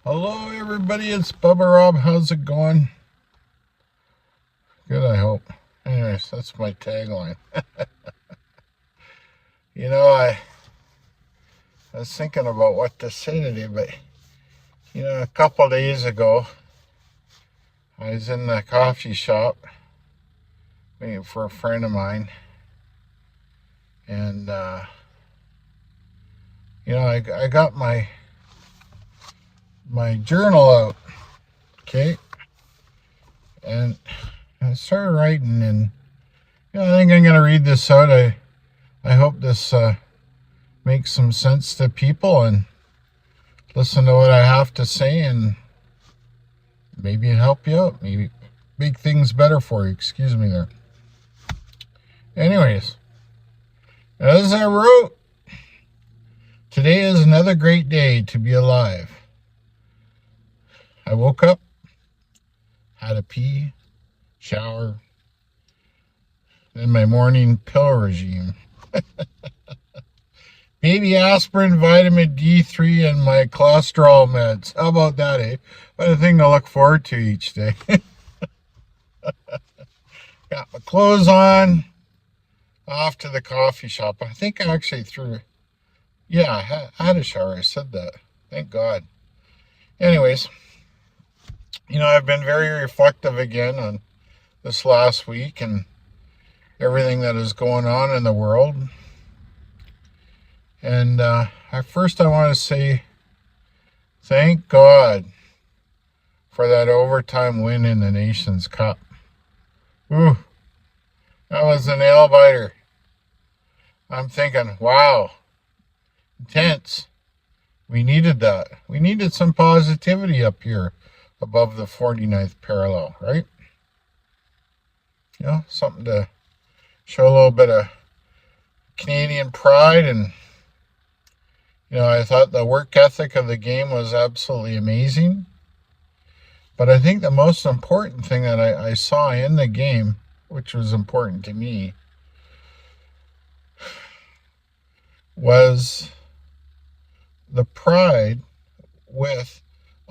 Hello, everybody. It's Bubba Rob. How's it going? Good, I hope. Anyways, that's my tagline. I was thinking about what to say today, but a couple of days ago, I was in the coffee shop waiting for a friend of mine, and I got my journal out, okay, and I started writing, and I think I'm gonna read this out. I hope this makes some sense to people and listen to what I have to say, and maybe it help you out, maybe make things better for you. Excuse me there. Anyways, as I wrote, today is another great day to be alive. I woke up, had a pee, shower, then my morning pill regime. Baby aspirin, vitamin D3, and my cholesterol meds. How about that, eh? What a thing to look forward to each day. Got my clothes on, off to the coffee shop. I think I actually I had a shower. I said that. Thank God. Anyways, I've been very reflective again on this last week and everything that is going on in the world. And at first I want to say thank God for that overtime win in the Nations Cup. Ooh, that was a nail biter. I'm thinking, wow, intense. We needed that. We needed some positivity up here above the 49th parallel, right? Something to show a little bit of Canadian pride. And I thought the work ethic of the game was absolutely amazing. But I think the most important thing that I saw in the game, which was important to me, was the pride with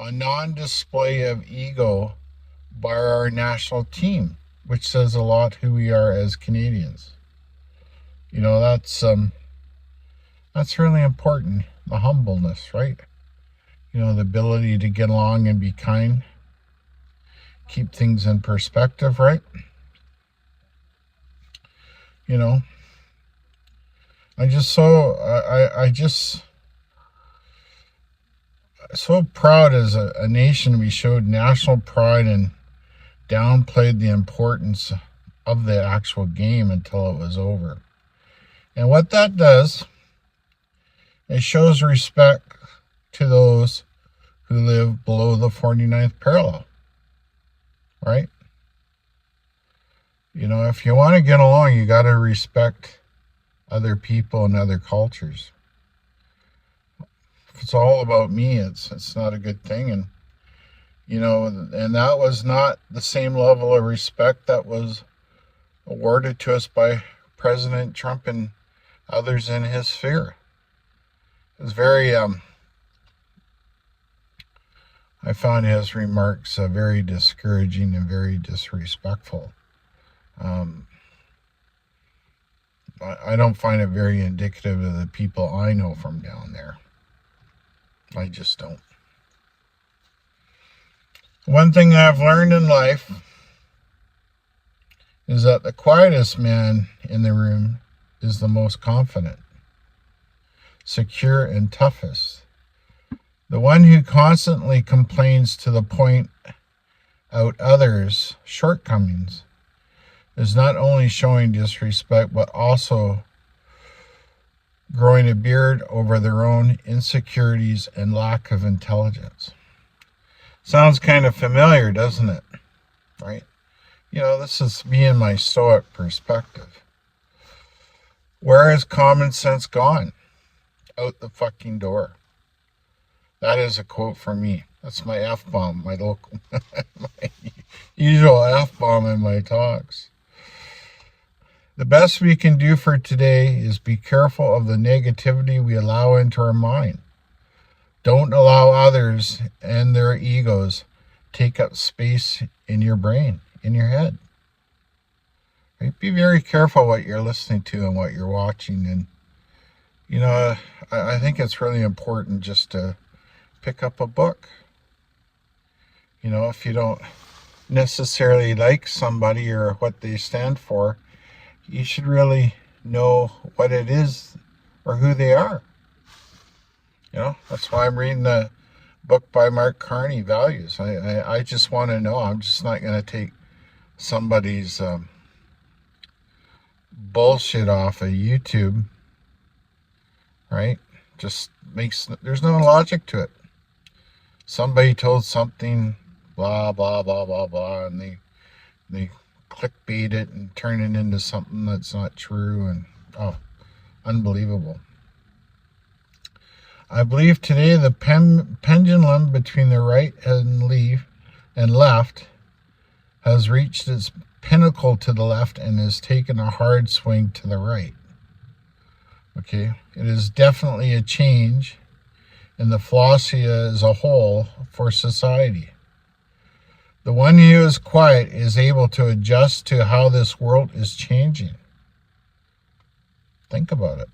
a non-display of ego by our national team, which says a lot who we are as Canadians. That's really important. The humbleness, right? The ability to get along and be kind, keep things in perspective, right? I just so proud as a nation. We showed national pride and downplayed the importance of the actual game until it was over. And what that does, it shows respect to those who live below the 49th parallel, right? If you want to get along, you got to respect other people and other cultures. If it's all about me, it's not a good thing. And and that was not the same level of respect that was awarded to us by President Trump and others in his sphere. It was very I found his remarks very discouraging and very disrespectful. I don't find it very indicative of the people I know from down there. I just don't. One thing I've learned in life is that the quietest man in the room is the most confident, secure, and toughest. The one who constantly complains to the point out others' shortcomings is not only showing disrespect, but also growing a beard over their own insecurities and lack of intelligence. Sounds kind of familiar, doesn't it? Right? This is me and my stoic perspective. Where has common sense gone? Out the fucking door. That is a quote from me. That's my F-bomb, my usual F-bomb in my talks. The best we can do for today is be careful of the negativity we allow into our mind. Don't allow others and their egos take up space in your brain, in your head. Right? Be very careful what you're listening to and what you're watching. And, I think it's really important just to pick up a book. If you don't necessarily like somebody or what they stand for, you should really know what it is or who they are. That's why I'm reading the book by Mark Carney, Values. I just want to know. I'm just not going to take somebody's bullshit off of YouTube, right? There's no logic to it. Somebody told something, blah, blah, blah, blah, blah, and they clickbait it and turn it into something that's not true, and unbelievable. I believe today the pendulum between the right and left has reached its pinnacle to the left and has taken a hard swing to the right. Okay, it is definitely a change in the philosophy as a whole for society. The one who is quiet is able to adjust to how this world is changing. Think about it.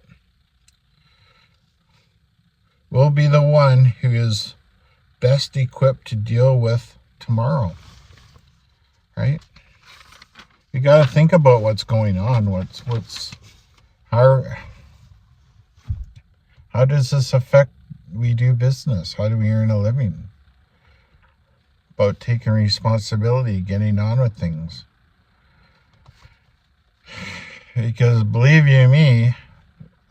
Will be the one who is best equipped to deal with tomorrow. Right? You got to think about what's going on. How does this affect we do business? How do we earn a living? About taking responsibility, getting on with things. Because believe you me,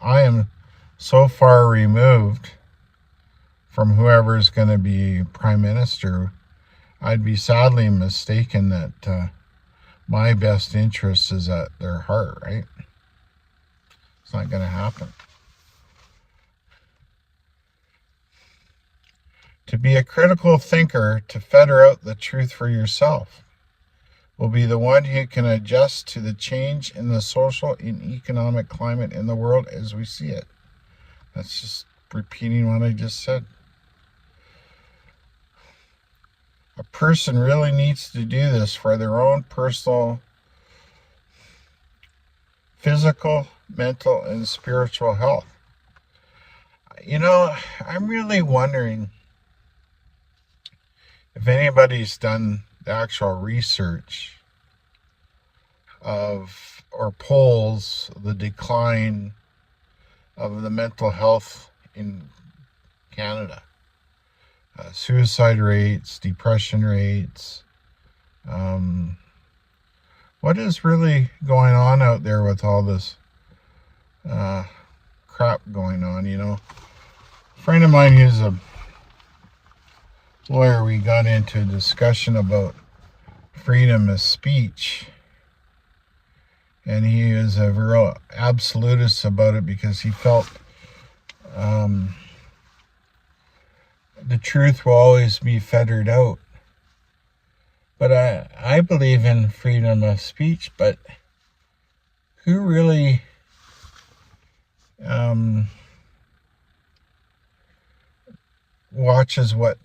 I am so far removed from whoever's going to be prime minister. I'd be sadly mistaken that my best interest is at their heart, right? It's not going to happen. To be a critical thinker, to filter out the truth for yourself, will be the one who can adjust to the change in the social and economic climate in the world as we see it. That's just repeating what I just said. A person really needs to do this for their own personal, physical, mental, and spiritual health. I'm really wondering if anybody's done the actual research or polls the decline of the mental health in Canada. Suicide rates, depression rates. What is really going on out there with all this crap going on, A friend of mine who's a lawyer, we got into a discussion about freedom of speech. And he is a real absolutist about it because he felt the truth will always be filtered out. But I believe in freedom of speech, but who really watches what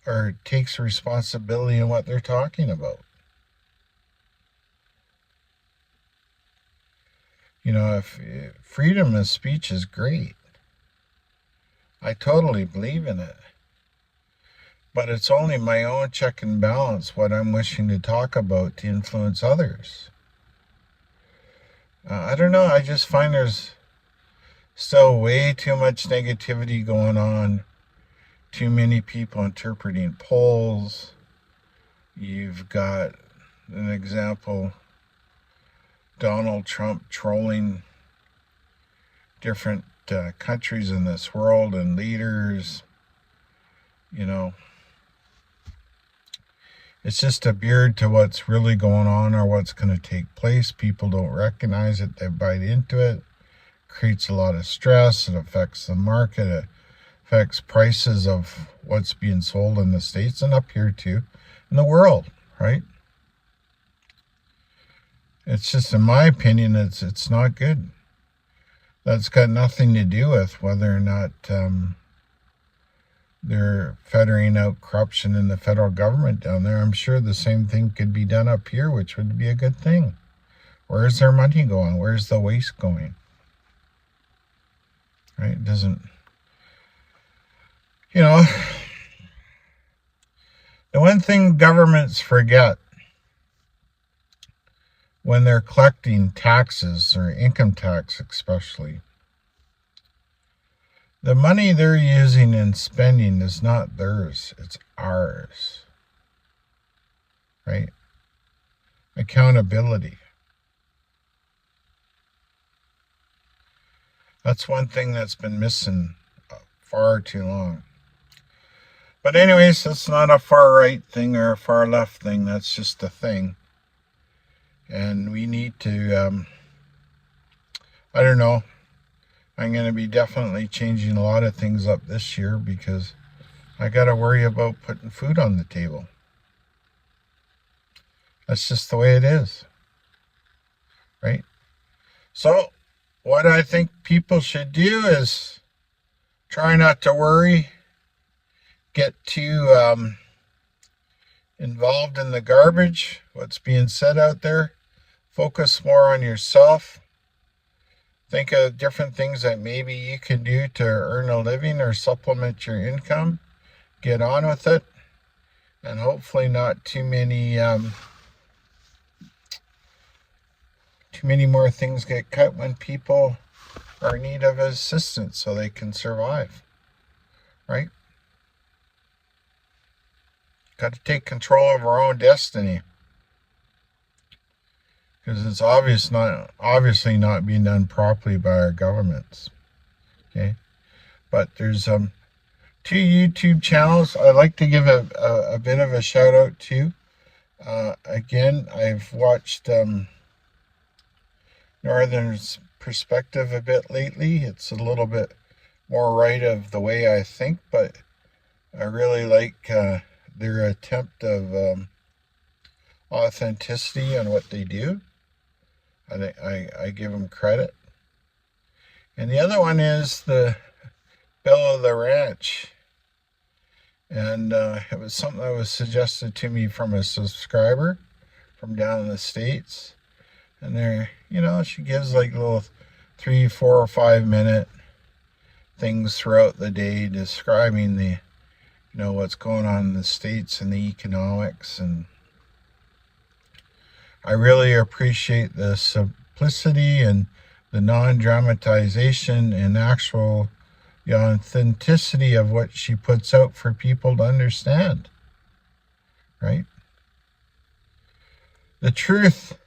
or takes responsibility in what they're talking about? If freedom of speech is great, I totally believe in it. But it's only my own check and balance, what I'm wishing to talk about to influence others. I don't know, I just find there's still way too much negativity going on. Too many people interpreting polls. You've got an example, Donald Trump trolling different countries in this world and leaders. It's just a beard to what's really going on or what's going to take place. People don't recognize it. They bite into it. Creates a lot of stress. It affects the market. It affects prices of what's being sold in the States and up here too in the world, right? It's just, in my opinion, it's not good. That's got nothing to do with whether or not they're fettering out corruption in the federal government down there. I'm sure the same thing could be done up here, which would be a good thing. Where's their money going? Where's the waste going? Right? It doesn't, the one thing governments forget when they're collecting taxes, or income tax especially, the money they're using and spending is not theirs, it's ours. Right? Accountability. That's one thing that's been missing far too long. But anyways, that's not a far right thing or a far left thing. That's just a thing. And we need to, I don't know. I'm going to be definitely changing a lot of things up this year because I got to worry about putting food on the table. That's just the way it is. Right? So, what I think people should do is try not to worry, get too involved in the garbage, what's being said out there. Focus more on yourself. Think of different things that maybe you can do to earn a living or supplement your income. Get on with it. And hopefully not too many more things get cut when people are in need of assistance so they can survive. Right? Got to take control of our own destiny. Because it's obviously not being done properly by our governments. Okay? But there's 2 YouTube channels I'd like to give a bit of a shout out to. Again, I've watched Northern's Perspective a bit lately. It's a little bit more right of the way I think, but I really like their attempt of authenticity on what they do. I give them credit. And the other one is the Bell of the Ranch. And it was something that was suggested to me from a subscriber from down in the States. And there, she gives like little 3, 4, or 5 minute things throughout the day describing the, what's going on in the States and the economics. And I really appreciate the simplicity and the non-dramatization and the authenticity of what she puts out for people to understand. Right? The truth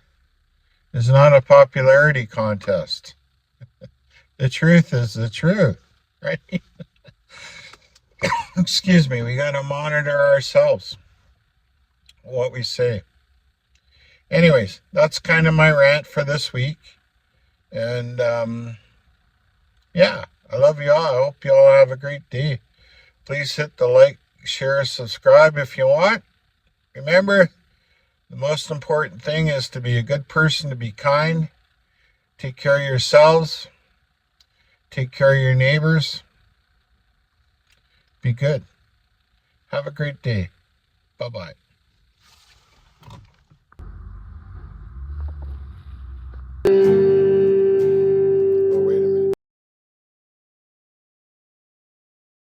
is not a popularity contest. The truth is the truth. Right? Excuse me, we got to monitor ourselves, what we say. Anyways, that's kind of my rant for this week. And, I love you all. I hope you all have a great day. Please hit the like, share, subscribe if you want. Remember, the most important thing is to be a good person, to be kind. Take care of yourselves. Take care of your neighbors. Be good. Have a great day. Bye-bye.